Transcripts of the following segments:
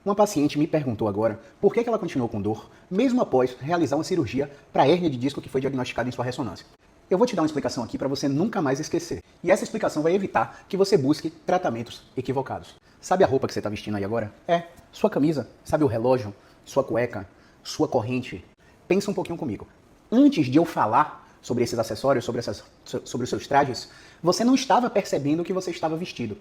Uma paciente me perguntou agora por que ela continuou com dor, mesmo após realizar uma cirurgia para hérnia de disco que foi diagnosticada em sua ressonância. Eu vou te dar uma explicação aqui para você nunca mais esquecer. E essa explicação vai evitar que você busque tratamentos equivocados. Sabe a roupa que você está vestindo aí agora? Sua camisa. Sabe o relógio? Sua cueca? Sua corrente? Pensa um pouquinho comigo. Antes de eu falar sobre esses acessórios, sobre os seus trajes, você não estava percebendo que você estava vestido.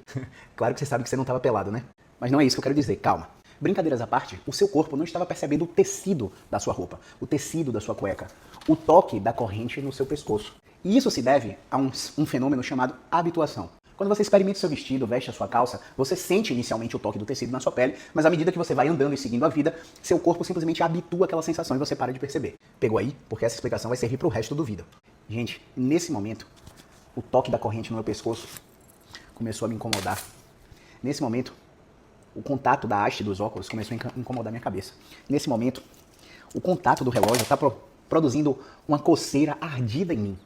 Claro que você sabe que você não estava pelado, né? Mas não é isso que eu quero dizer, calma. Brincadeiras à parte, o seu corpo não estava percebendo o tecido da sua roupa, o tecido da sua cueca, o toque da corrente no seu pescoço. E isso se deve a um fenômeno chamado habituação. Quando você experimenta o seu vestido, veste a sua calça, você sente inicialmente o toque do tecido na sua pele, mas à medida que você vai andando e seguindo a vida, seu corpo simplesmente habitua aquela sensação e você para de perceber. Pegou aí? Porque essa explicação vai servir para o resto do vídeo. Gente, nesse momento, o toque da corrente no meu pescoço começou a me incomodar. Nesse momento, o contato da haste dos óculos começou a incomodar minha cabeça. Nesse momento, o contato do relógio está produzindo uma coceira ardida em mim.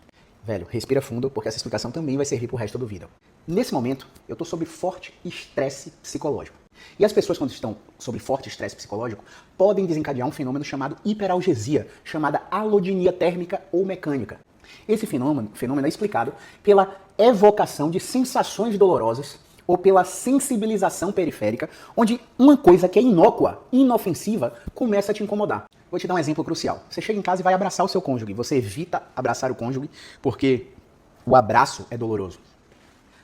Velho, respira fundo, porque essa explicação também vai servir pro resto do vídeo. Nesse momento, eu estou sob forte estresse psicológico. E as pessoas, quando estão sob forte estresse psicológico, podem desencadear um fenômeno chamado hiperalgesia, chamada alodinia térmica ou mecânica. Esse fenômeno é explicado pela evocação de sensações dolorosas ou pela sensibilização periférica, onde uma coisa que é inócua, inofensiva, começa a te incomodar. Vou te dar um exemplo crucial. Você chega em casa e vai abraçar o seu cônjuge. Você evita abraçar o cônjuge porque o abraço é doloroso.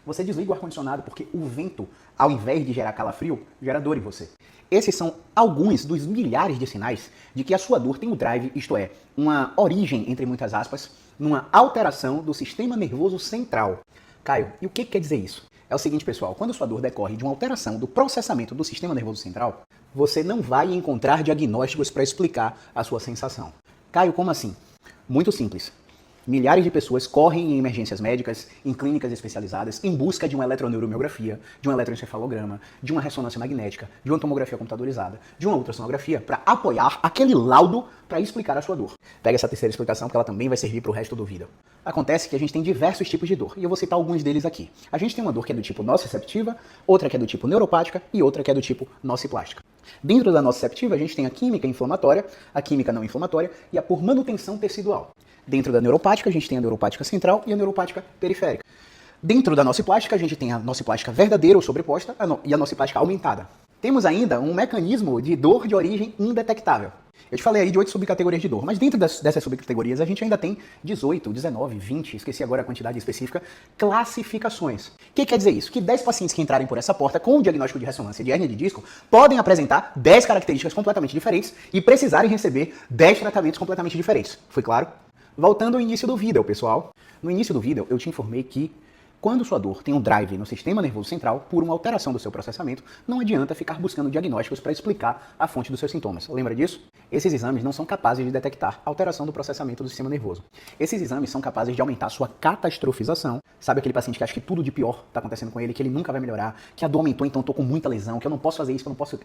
Você desliga o ar-condicionado porque o vento, ao invés de gerar calafrio, gera dor em você. Esses são alguns dos milhares de sinais de que a sua dor tem um drive, isto é, uma origem, entre muitas aspas, numa alteração do sistema nervoso central. Caio, e o que quer dizer isso? É o seguinte, pessoal, quando sua dor decorre de uma alteração do processamento do sistema nervoso central, você não vai encontrar diagnósticos para explicar a sua sensação. Caio, como assim? Muito simples. Milhares de pessoas correm em emergências médicas, em clínicas especializadas, em busca de uma eletroneuromiografia, de um eletroencefalograma, de uma ressonância magnética, de uma tomografia computadorizada, de uma ultrassonografia, para apoiar aquele laudo para explicar a sua dor. Pega essa terceira explicação, porque ela também vai servir para o resto do vídeo. Acontece que a gente tem diversos tipos de dor, e eu vou citar alguns deles aqui. A gente tem uma dor que é do tipo nociceptiva, outra que é do tipo neuropática e outra que é do tipo nociplástica. Dentro da nociceptiva, a gente tem a química inflamatória, a química não inflamatória e a por manutenção tecidual. Dentro da neuropática, a gente tem a neuropática central e a neuropática periférica. Dentro da nociplástica, a gente tem a nociplástica verdadeira ou sobreposta e a nociplástica aumentada. Temos ainda um mecanismo de dor de origem indetectável. Eu te falei aí de 8 subcategorias de dor, mas dentro dessas subcategorias a gente ainda tem 18, 19, 20, esqueci agora a quantidade específica, classificações. O que quer dizer isso? Que 10 pacientes que entrarem por essa porta com o diagnóstico de ressonância de hérnia de disco podem apresentar 10 características completamente diferentes e precisarem receber 10 tratamentos completamente diferentes. Foi claro? Voltando ao início do vídeo, pessoal. No início do vídeo eu te informei que quando sua dor tem um drive no sistema nervoso central por uma alteração do seu processamento, não adianta ficar buscando diagnósticos para explicar a fonte dos seus sintomas. Lembra disso? Esses exames não são capazes de detectar alteração do processamento do sistema nervoso. Esses exames são capazes de aumentar a sua catastrofização. Sabe aquele paciente que acha que tudo de pior está acontecendo com ele, que ele nunca vai melhorar, que a dor aumentou, então eu estou com muita lesão, que eu não posso fazer isso, que eu não posso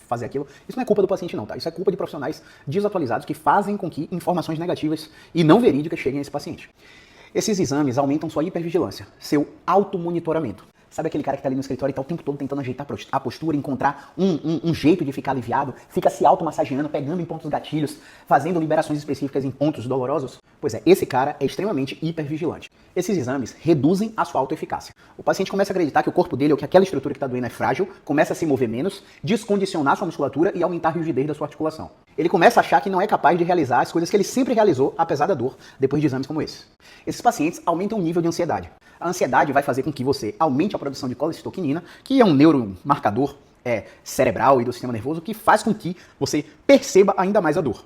fazer aquilo. Isso não é culpa do paciente não, tá? Isso é culpa de profissionais desatualizados que fazem com que informações negativas e não verídicas cheguem a esse paciente. Esses exames aumentam sua hipervigilância, seu automonitoramento. Sabe aquele cara que está ali no escritório e está o tempo todo tentando ajeitar a postura, encontrar um jeito de ficar aliviado, fica se automassageando, pegando em pontos gatilhos, fazendo liberações específicas em pontos dolorosos? Pois é, esse cara é extremamente hipervigilante. Esses exames reduzem a sua autoeficácia. O paciente começa a acreditar que o corpo dele ou que aquela estrutura que está doendo é frágil, começa a se mover menos, descondicionar sua musculatura e aumentar a rigidez da sua articulação. Ele começa a achar que não é capaz de realizar as coisas que ele sempre realizou, apesar da dor, depois de exames como esse. Esses pacientes aumentam o nível de ansiedade. A ansiedade vai fazer com que você aumente a produção de colecistoquinina, que é um neuromarcador cerebral e do sistema nervoso, que faz com que você perceba ainda mais a dor.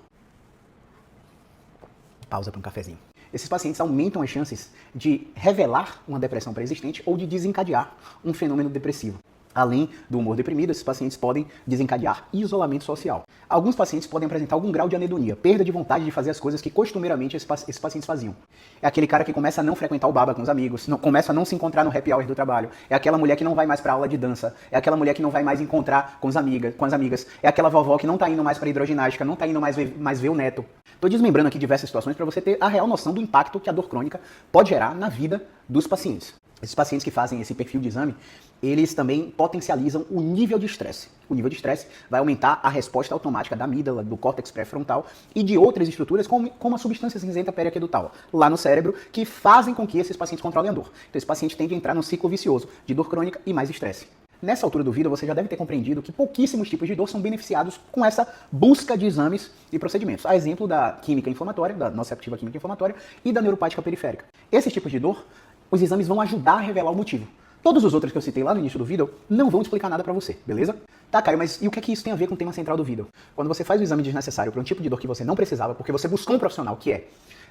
Pausa para um cafezinho. Esses pacientes aumentam as chances de revelar uma depressão pré-existente ou de desencadear um fenômeno depressivo. Além do humor deprimido, esses pacientes podem desencadear isolamento social. Alguns pacientes podem apresentar algum grau de anedonia, perda de vontade de fazer as coisas que costumeiramente esses pacientes faziam. É aquele cara que começa a não frequentar o baba com os amigos, começa a não se encontrar no happy hour do trabalho. É aquela mulher que não vai mais para aula de dança. É aquela mulher que não vai mais encontrar com as amigas. É aquela vovó que não tá indo mais para hidroginástica, não tá indo mais ver o neto. Tô desmembrando aqui diversas situações para você ter a real noção do impacto que a dor crônica pode gerar na vida dos pacientes. Esses pacientes que fazem esse perfil de exame, eles também potencializam o nível de estresse. O nível de estresse vai aumentar a resposta automática da amígdala, do córtex pré-frontal e de outras estruturas, como a substância cinzenta periaquedutal, lá no cérebro, que fazem com que esses pacientes controlem a dor. Então esse paciente tende a entrar num ciclo vicioso de dor crônica e mais estresse. Nessa altura do vídeo, você já deve ter compreendido que pouquíssimos tipos de dor são beneficiados com essa busca de exames e procedimentos. A exemplo da química inflamatória, da nociceptiva química inflamatória e da neuropática periférica. Esses tipos de dor, os exames vão ajudar a revelar o motivo. Todos os outros que eu citei lá no início do vídeo não vão explicar nada pra você, beleza? Tá, Caio, mas e o que é que isso tem a ver com o tema central do vídeo? Quando você faz o exame desnecessário para um tipo de dor que você não precisava, porque você buscou um profissional que é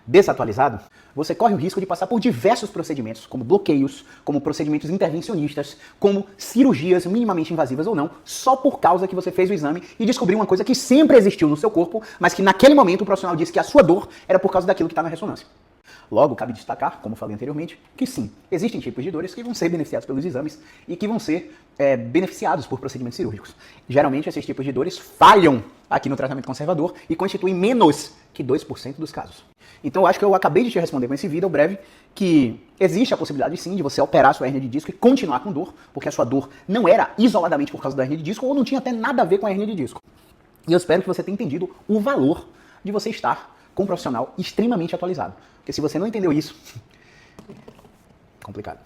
desatualizado, você corre o risco de passar por diversos procedimentos, como bloqueios, como procedimentos intervencionistas, como cirurgias minimamente invasivas ou não, só por causa que você fez o exame e descobriu uma coisa que sempre existiu no seu corpo, mas que naquele momento o profissional disse que a sua dor era por causa daquilo que está na ressonância. Logo, cabe destacar, como falei anteriormente, que sim, existem tipos de dores que vão ser beneficiados pelos exames e que vão ser beneficiados por procedimentos cirúrgicos. Geralmente, esses tipos de dores falham aqui no tratamento conservador e constituem menos que 2% dos casos. Então, eu acho que eu acabei de te responder com esse vídeo breve que existe a possibilidade, sim, de você operar sua hérnia de disco e continuar com dor, porque a sua dor não era isoladamente por causa da hérnia de disco ou não tinha até nada a ver com a hérnia de disco. E eu espero que você tenha entendido o valor de você estar com um profissional extremamente atualizado. Porque se você não entendeu isso, complicado.